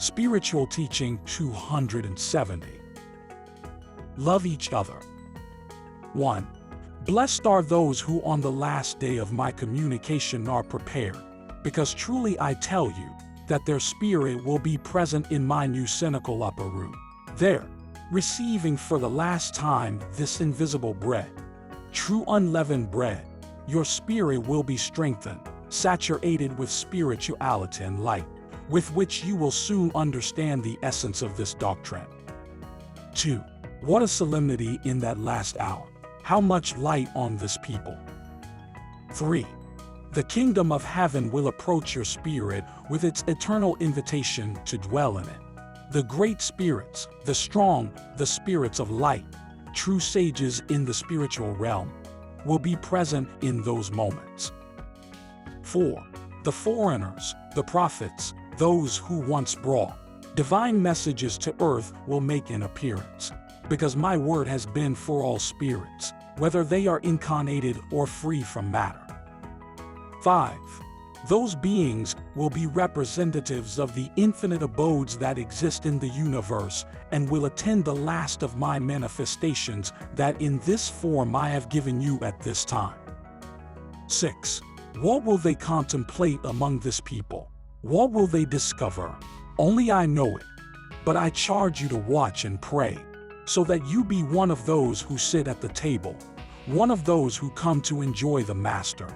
Spiritual Teaching 270. Love each other. 1. Blessed are those who on the last day of my communication are prepared, because truly I tell you that their spirit will be present in my new cynical upper room. There, receiving for the last time this invisible bread, true unleavened bread, your spirit will be strengthened, saturated with spirituality and light, with which you will soon understand the essence of this doctrine. 2. What a solemnity in that last hour! How much light on this people! 3. The kingdom of heaven will approach your spirit with its eternal invitation to dwell in it. The great spirits, the strong, the spirits of light, true sages in the spiritual realm, will be present in those moments. 4. The foreigners, the prophets, those who once brought divine messages to earth will make an appearance, because my word has been for all spirits, whether they are incarnated or free from matter. 5. Those beings will be representatives of the infinite abodes that exist in the universe and will attend the last of my manifestations that in this form I have given you at this time. 6. What will they contemplate among this people? What will they discover? Only I know it. But I charge you to watch and pray, so that you be one of those who sit at the table, one of those who come to enjoy the Master,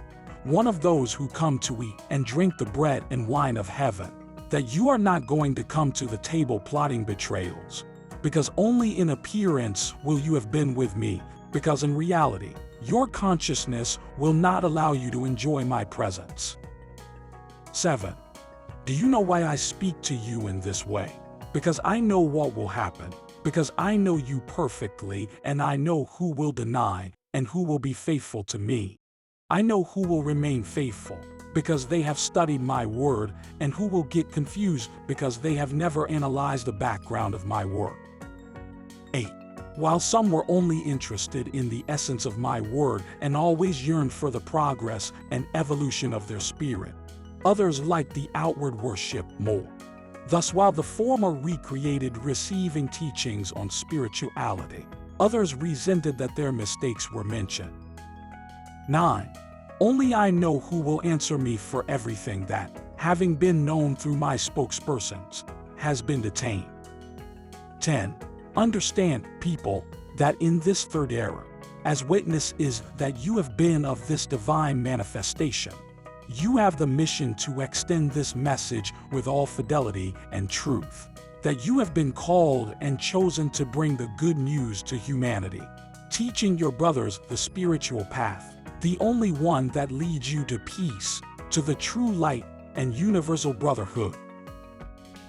one of those who come to eat and drink the bread and wine of heaven, that you are not going to come to the table plotting betrayals, because only in appearance will you have been with me, because in reality, your consciousness will not allow you to enjoy my presence. 7. Do you know why I speak to you in this way? Because I know what will happen, because I know you perfectly, and I know who will deny and who will be faithful to me. I know who will remain faithful, because they have studied my word, and who will get confused because they have never analyzed the background of my word. 8. While some were only interested in the essence of my word and always yearned for the progress and evolution of their spirit, others liked the outward worship more. Thus, while the former recreated receiving teachings on spirituality, others resented that their mistakes were mentioned. 9. Only I know who will answer me for everything that, having been known through my spokespersons, has been detained. 10. Understand, people, that in this third era, as witness is that you have been of this divine manifestation, you have the mission to extend this message with all fidelity and truth, that you have been called and chosen to bring the good news to humanity, teaching your brothers the spiritual path, the only one that leads you to peace, to the true light and universal brotherhood.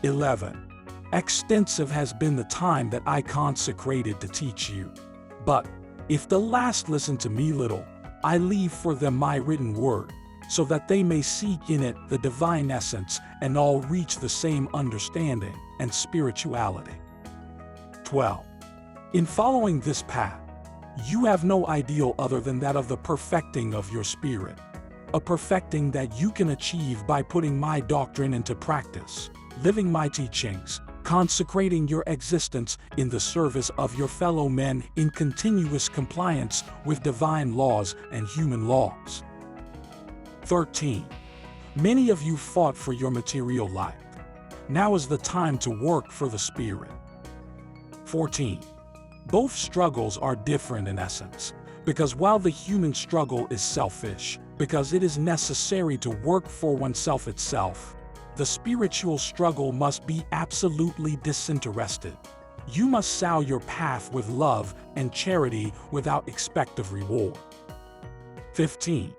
11. Extensive has been the time that I consecrated to teach you. But, if the last listen to me little, I leave for them my written word, so that they may seek in it the divine essence and all reach the same understanding and spirituality. 12. In following this path, you have no ideal other than that of the perfecting of your spirit, a perfecting that you can achieve by putting my doctrine into practice, living my teachings, consecrating your existence in the service of your fellow men in continuous compliance with divine laws and human laws. 13. Many of you fought for your material life. Now is the time to work for the spirit. 14. Both struggles are different in essence, because while the human struggle is selfish, because it is necessary to work for oneself itself, the spiritual struggle must be absolutely disinterested. You must sow your path with love and charity without expect of reward. 15.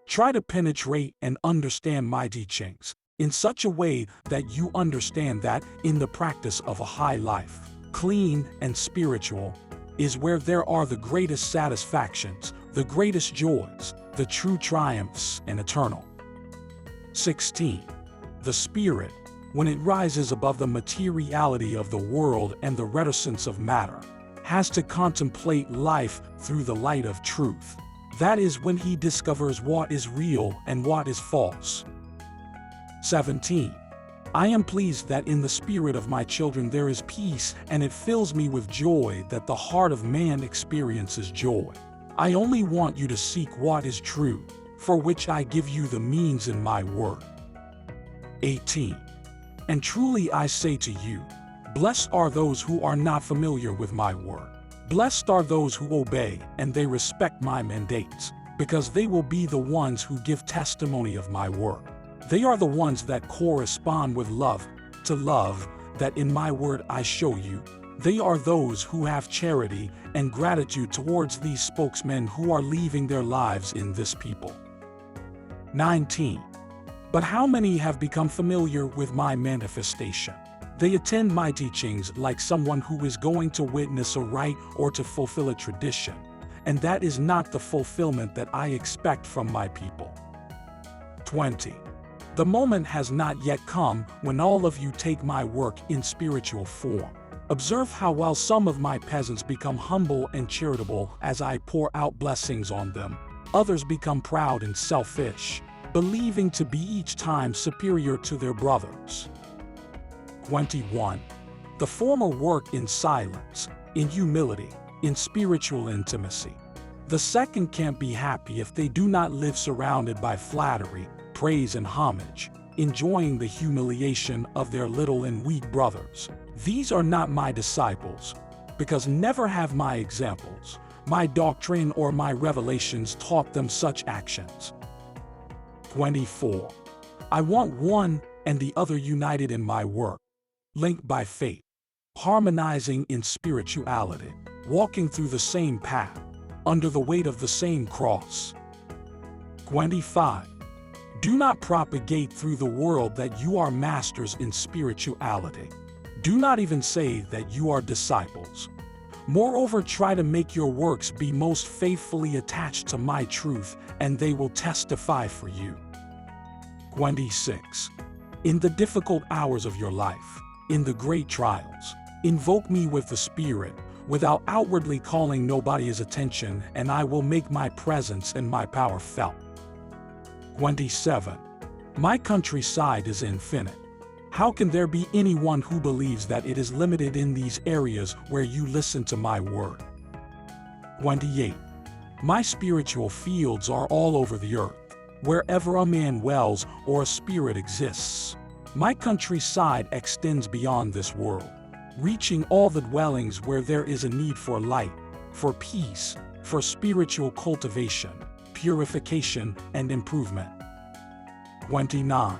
Try to penetrate and understand my teachings in such a way that you understand that in the practice of a high life, clean and spiritual, is where there are the greatest satisfactions, the greatest joys, the true triumphs and eternal. 16. The spirit, when it rises above the materiality of the world and the reticence of matter, has to contemplate life through the light of truth. That is when he discovers what is real and what is false. 17. I am pleased that in the spirit of my children there is peace, and it fills me with joy that the heart of man experiences joy. I only want you to seek what is true, for which I give you the means in my word. 18. And truly I say to you, blessed are those who are not familiar with my word. Blessed are those who obey and they respect my mandates, because they will be the ones who give testimony of my word. They are the ones that correspond with love to love that in my word I show you. They are those who have charity and gratitude towards these spokesmen who are leaving their lives in this people. 19. But how many have become familiar with my manifestation? They attend my teachings like someone who is going to witness a rite or to fulfill a tradition, and that is not the fulfillment that I expect from my people. 20. The moment has not yet come when all of you take my work in spiritual form. Observe how while some of my peasants become humble and charitable as I pour out blessings on them, others become proud and selfish, believing to be each time superior to their brothers. 21. The former work in silence, in humility, in spiritual intimacy. The second can't be happy if they do not live surrounded by flattery, praise and homage, enjoying the humiliation of their little and weak brothers. These are not my disciples, because never have my examples, my doctrine or my revelations taught them such actions. 24. I want one and the other united in my work, linked by faith, harmonizing in spirituality, walking through the same path, under the weight of the same cross. 25. Do not propagate through the world that you are masters in spirituality. Do not even say that you are disciples. Moreover, try to make your works be most faithfully attached to my truth, and they will testify for you. 26. In the difficult hours of your life, in the great trials, invoke me with the Spirit, without outwardly calling nobody's attention, and I will make my presence and my power felt. 27. My countryside is infinite. How can there be anyone who believes that it is limited in these areas where you listen to my word? 28. My spiritual fields are all over the earth, wherever a man dwells or a spirit exists. My countryside extends beyond this world, reaching all the dwellings where there is a need for light, for peace, for spiritual cultivation, purification, and improvement. 29.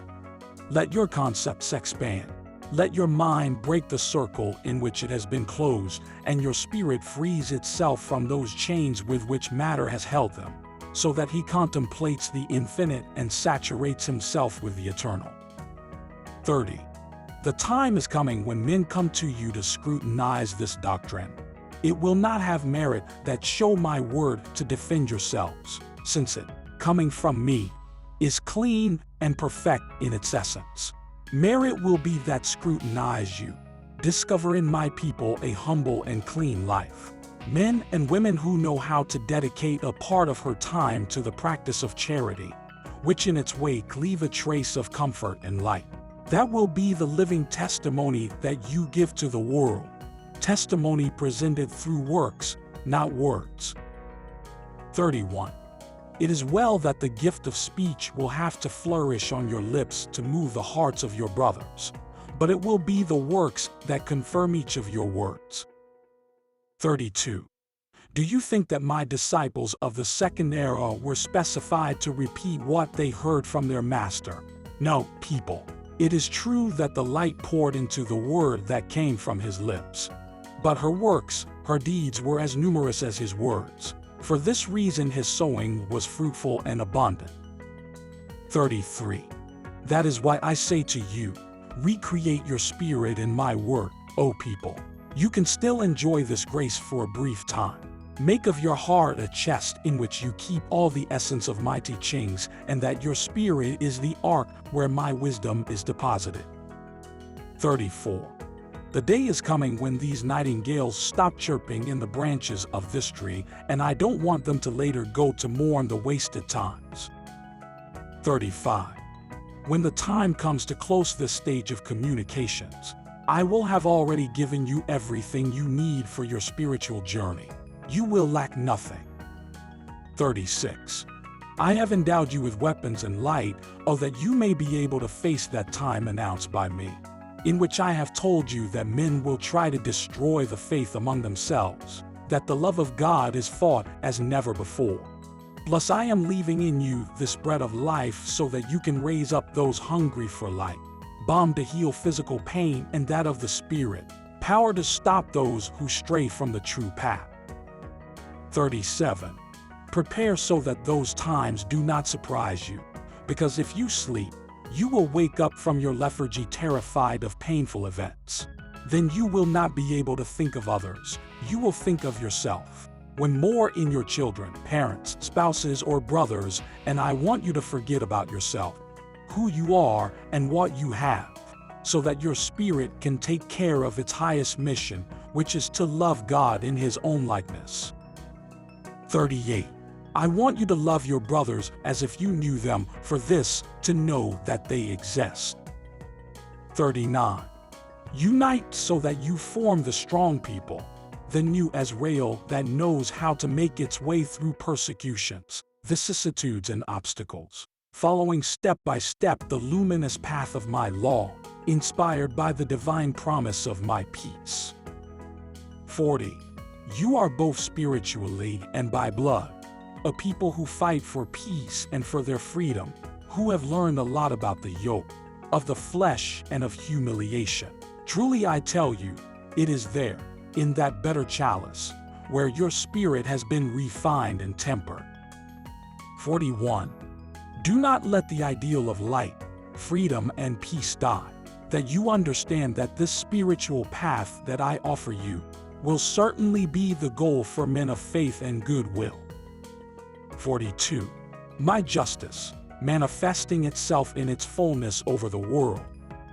Let your concepts expand. Let your mind break the circle in which it has been closed, and your spirit frees itself from those chains with which matter has held them, so that he contemplates the infinite and saturates himself with the eternal. 30. The time is coming when men come to you to scrutinize this doctrine. It will not have merit that show my word to defend yourselves, since it, coming from me, is clean and perfect in its essence. Merit will be that scrutinize you. Discover in my people a humble and clean life. Men and women who know how to dedicate a part of her time to the practice of charity, which in its wake leave a trace of comfort and light. That will be the living testimony that you give to the world. Testimony presented through works, not words. 31. It is well that the gift of speech will have to flourish on your lips to move the hearts of your brothers, but it will be the works that confirm each of your words. 32. Do you think that my disciples of the second era were specified to repeat what they heard from their master? No, people. It is true that the light poured into the word that came from his lips. But her works, her deeds were as numerous as his words. For this reason his sowing was fruitful and abundant. 33. That is why I say to you, recreate your spirit in my word, O people. You can still enjoy this grace for a brief time. Make of your heart a chest in which you keep all the essence of my teachings, and that your spirit is the ark where my wisdom is deposited. 34. The day is coming when these nightingales stop chirping in the branches of this tree, and I don't want them to later go to mourn the wasted times. 35. When the time comes to close this stage of communications, I will have already given you everything you need for your spiritual journey. You will lack nothing. 36. I have endowed you with weapons and light, that you may be able to face that time announced by me, in which I have told you that men will try to destroy the faith among themselves, that the love of God is fought as never before. Plus I am leaving in you this bread of life so that you can raise up those hungry for light, balm to heal physical pain and that of the spirit, power to stop those who stray from the true path. 37. Prepare so that those times do not surprise you, because if you sleep, you will wake up from your lethargy terrified of painful events. Then you will not be able to think of others, you will think of yourself. When more in your children, parents, spouses, or brothers, and I want you to forget about yourself, who you are and what you have, so that your spirit can take care of its highest mission, which is to love God in His own likeness. 38. I want you to love your brothers as if you knew them, for this, to know that they exist. 39. Unite so that you form the strong people, the new Israel that knows how to make its way through persecutions, vicissitudes and obstacles, following step by step the luminous path of my law, inspired by the divine promise of my peace. 40. You are both spiritually and by blood, a people who fight for peace and for their freedom, who have learned a lot about the yoke of the flesh and of humiliation. Truly I tell you, it is there, in that better chalice, where your spirit has been refined and tempered. 41. Do not let the ideal of light, freedom, and peace die, that you understand that this spiritual path that I offer you will certainly be the goal for men of faith and goodwill. 42. My justice, manifesting itself in its fullness over the world,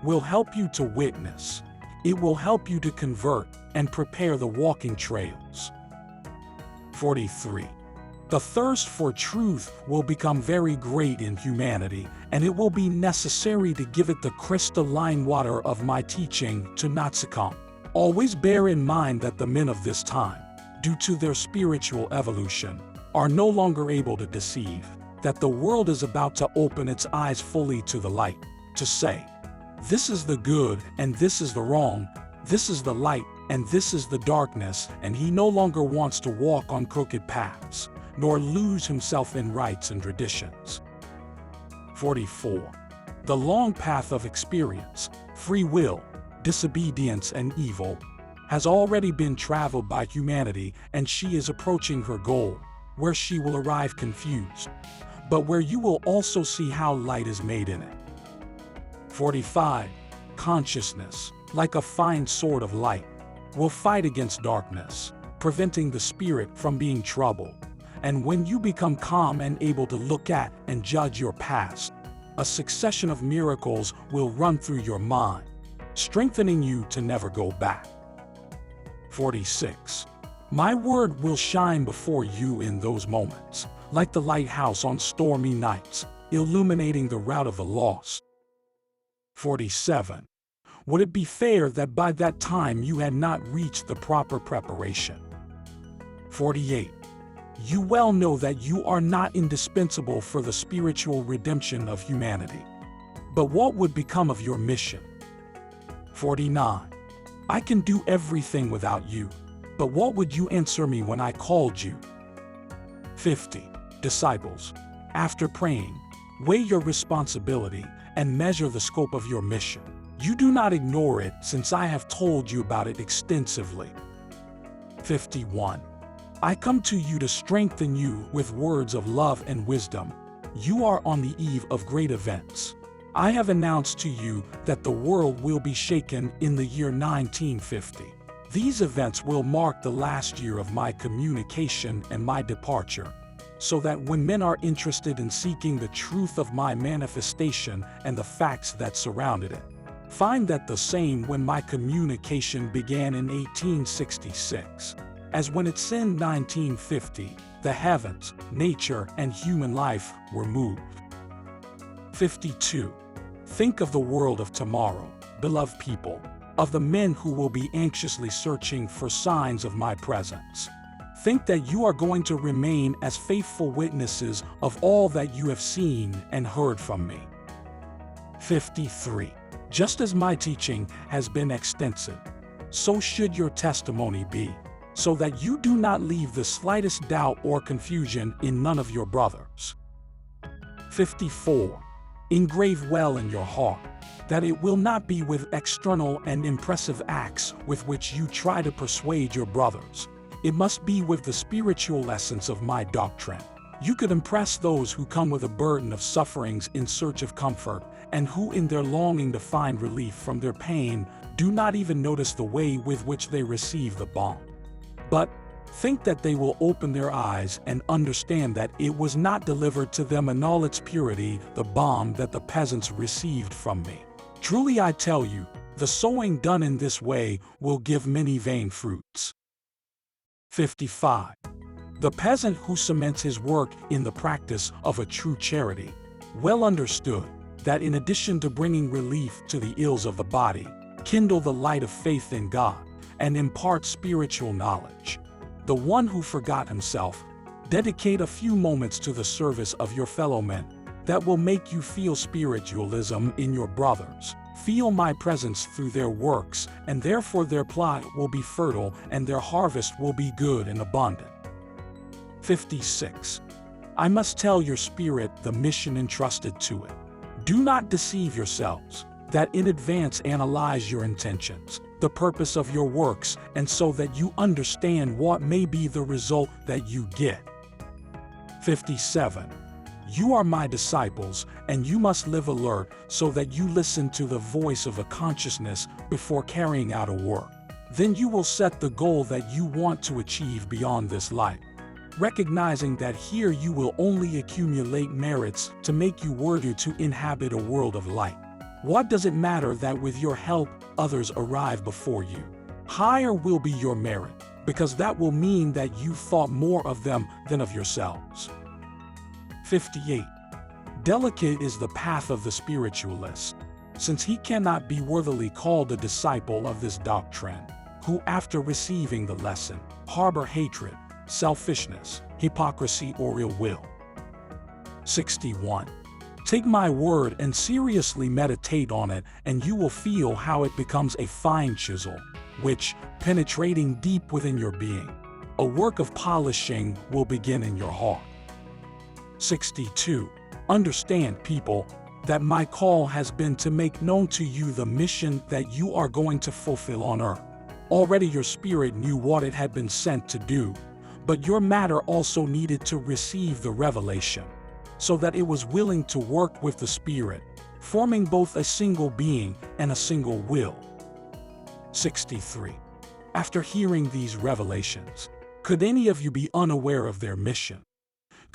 will help you to witness. It will help you to convert and prepare the walking trails. 43. The thirst for truth will become very great in humanity, and it will be necessary to give it the crystalline water of my teaching to not succumb. Always bear in mind that the men of this time, due to their spiritual evolution, are no longer able to deceive, that the world is about to open its eyes fully to the light, to say, this is the good and this is the wrong, this is the light and this is the darkness, and he no longer wants to walk on crooked paths, nor lose himself in rites and traditions. 44. The long path of experience, free will, disobedience and evil has already been traveled by humanity, and she is approaching her goal, where she will arrive confused, but where you will also see how light is made in it. 45. Consciousness, like a fine sword of light, will fight against darkness, preventing the spirit from being troubled. And when you become calm and able to look at and judge your past, a succession of miracles will run through your mind, strengthening you to never go back. 46. My word will shine before you in those moments, like the lighthouse on stormy nights, illuminating the route of the lost. 47. Would it be fair that by that time you had not reached the proper preparation? 48. You well know that you are not indispensable for the spiritual redemption of humanity. But what would become of your mission? 49. I can do everything without you, but what would you answer me when I called you? 50. Disciples, after praying, weigh your responsibility and measure the scope of your mission. You do not ignore it, since I have told you about it extensively. 51. I come to you to strengthen you with words of love and wisdom. You are on the eve of great events. I have announced to you that the world will be shaken in the year 1950. These events will mark the last year of my communication and my departure, so that when men are interested in seeking the truth of my manifestation and the facts that surrounded it, find that the same when my communication began in 1866, as when it's in 1950, the heavens, nature, and human life were moved. 52. Think of the world of tomorrow, beloved people, of the men who will be anxiously searching for signs of my presence. Think that you are going to remain as faithful witnesses of all that you have seen and heard from me. 53. Just as my teaching has been extensive, so should your testimony be, so that you do not leave the slightest doubt or confusion in none of your brothers. 54. Engrave well in your heart that it will not be with external and impressive acts with which you try to persuade your brothers. It must be with the spiritual essence of my doctrine. You could impress those who come with a burden of sufferings in search of comfort, and who in their longing to find relief from their pain do not even notice the way with which they receive the balm. But think that they will open their eyes and understand that it was not delivered to them in all its purity, the balm that the peasants received from me. Truly I tell you, the sowing done in this way will give many vain fruits. 55. The peasant who cements his work in the practice of a true charity, well understood, that in addition to bringing relief to the ills of the body, kindle the light of faith in God, and impart spiritual knowledge. The one who forgot himself, dedicate a few moments to the service of your fellow men, that will make you feel spiritualism in your brothers, feel my presence through their works, and therefore their plot will be fertile and their harvest will be good and abundant. 56. I must tell your spirit the mission entrusted to it. Do not deceive yourselves, that in advance analyze your intentions, the purpose of your works, and so that you understand what may be the result that you get. 57. You are my disciples, and you must live alert so that you listen to the voice of a consciousness before carrying out a work. Then you will set the goal that you want to achieve beyond this life, recognizing that here you will only accumulate merits to make you worthy to inhabit a world of light. What does it matter that with your help others arrive before you? Higher will be your merit, because that will mean that you thought more of them than of yourselves. 58. Delicate is the path of the spiritualist, since he cannot be worthily called a disciple of this doctrine, who after receiving the lesson, harbor hatred, selfishness, hypocrisy, or ill will. 61. Take my word and seriously meditate on it, and you will feel how it becomes a fine chisel, which, penetrating deep within your being, a work of polishing will begin in your heart. 62. Understand, people, that my call has been to make known to you the mission that you are going to fulfill on earth. Already your spirit knew what it had been sent to do, but your matter also needed to receive the revelation, so that it was willing to work with the Spirit, forming both a single being and a single will. 63. After hearing these revelations, could any of you be unaware of their mission?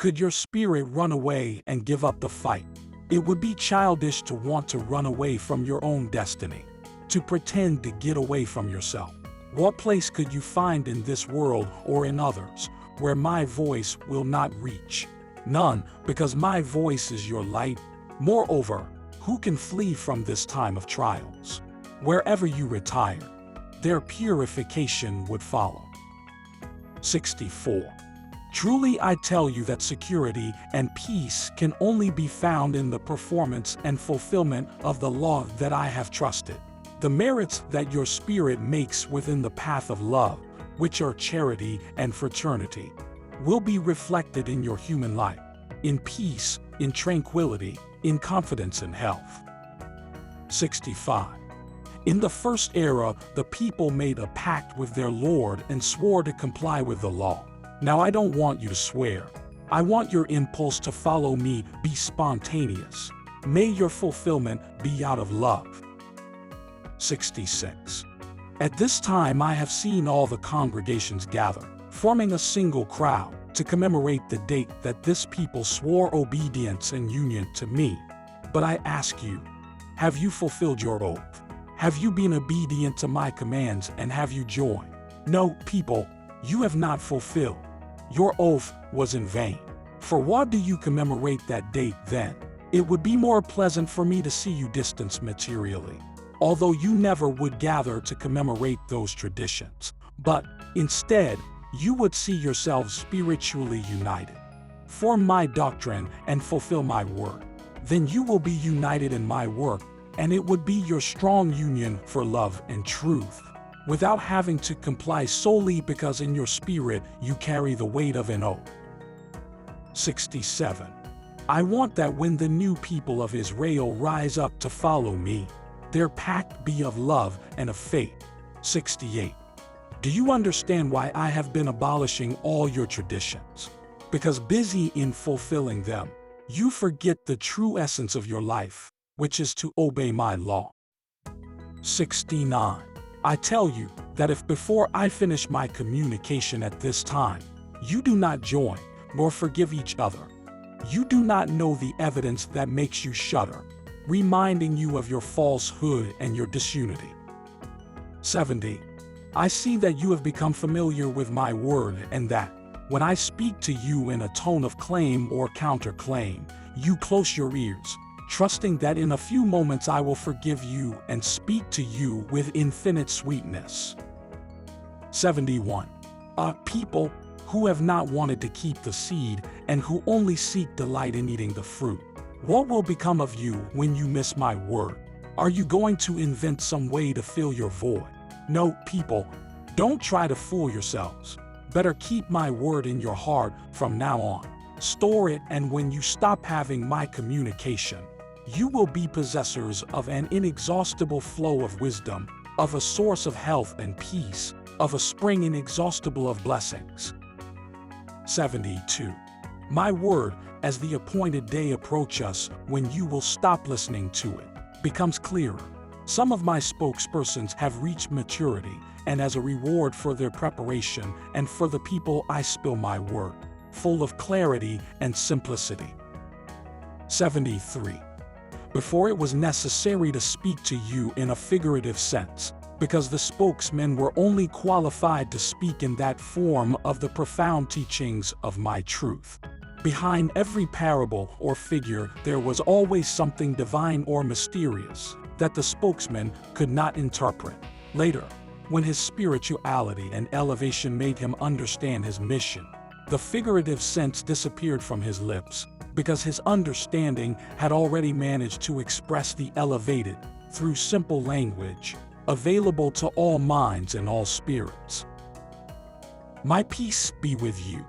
Could your spirit run away and give up the fight? It would be childish to want to run away from your own destiny, to pretend to get away from yourself. What place could you find in this world or in others where my voice will not reach? None, because my voice is your light. Moreover, who can flee from this time of trials? Wherever you retire, their purification would follow. 64. Truly I tell you that security and peace can only be found in the performance and fulfillment of the law that I have trusted. The merits that your spirit makes within the path of love, which are charity and fraternity, will be reflected in your human life, in peace, in tranquility, in confidence and health. 65. In the first era, the people made a pact with their Lord and swore to comply with the law. Now I don't want you to swear. I want your impulse to follow me be spontaneous. May your fulfillment be out of love. 66. At this time I have seen all the congregations gather, forming a single crowd, to commemorate the date that this people swore obedience and union to me. But I ask you, have you fulfilled your oath? Have you been obedient to my commands and have you joined? No, people, you have not fulfilled. Your oath was in vain. For what do you commemorate that date then? It would be more pleasant for me to see you distanced materially, although you never would gather to commemorate those traditions, but instead, you would see yourselves spiritually united. Form my doctrine and fulfill my word. Then you will be united in my work, and it would be your strong union for love and truth, without having to comply solely because in your spirit you carry the weight of an oath. 67. I want that when the new people of Israel rise up to follow me, their pact be of love and of faith. 68. Do you understand why I have been abolishing all your traditions? Because busy in fulfilling them, you forget the true essence of your life, which is to obey my law. 69. I tell you that if before I finish my communication at this time, you do not join nor forgive each other, you do not know the evidence that makes you shudder, reminding you of your falsehood and your disunity. 70. I see that you have become familiar with my word and that, when I speak to you in a tone of claim or counterclaim, you close your ears, trusting that in a few moments I will forgive you and speak to you with infinite sweetness. 71. A people who have not wanted to keep the seed and who only seek delight in eating the fruit. What will become of you when you miss my word? Are you going to invent some way to fill your void? No, people, don't try to fool yourselves. Better keep my word in your heart from now on. Store it, and when you stop having my communication, you will be possessors of an inexhaustible flow of wisdom, of a source of health and peace, of a spring inexhaustible of blessings. 72. My word, as the appointed day approaches when you will stop listening to it, becomes clearer. Some of my spokespersons have reached maturity, and as a reward for their preparation and for the people I spill my word, full of clarity and simplicity. 73. Before it was necessary to speak to you in a figurative sense, because the spokesmen were only qualified to speak in that form of the profound teachings of my truth. Behind every parable or figure there was always something divine or mysterious that the spokesman could not interpret. Later, when his spirituality and elevation made him understand his mission, the figurative sense disappeared from his lips, because his understanding had already managed to express the elevated through simple language, available to all minds and all spirits. My peace be with you.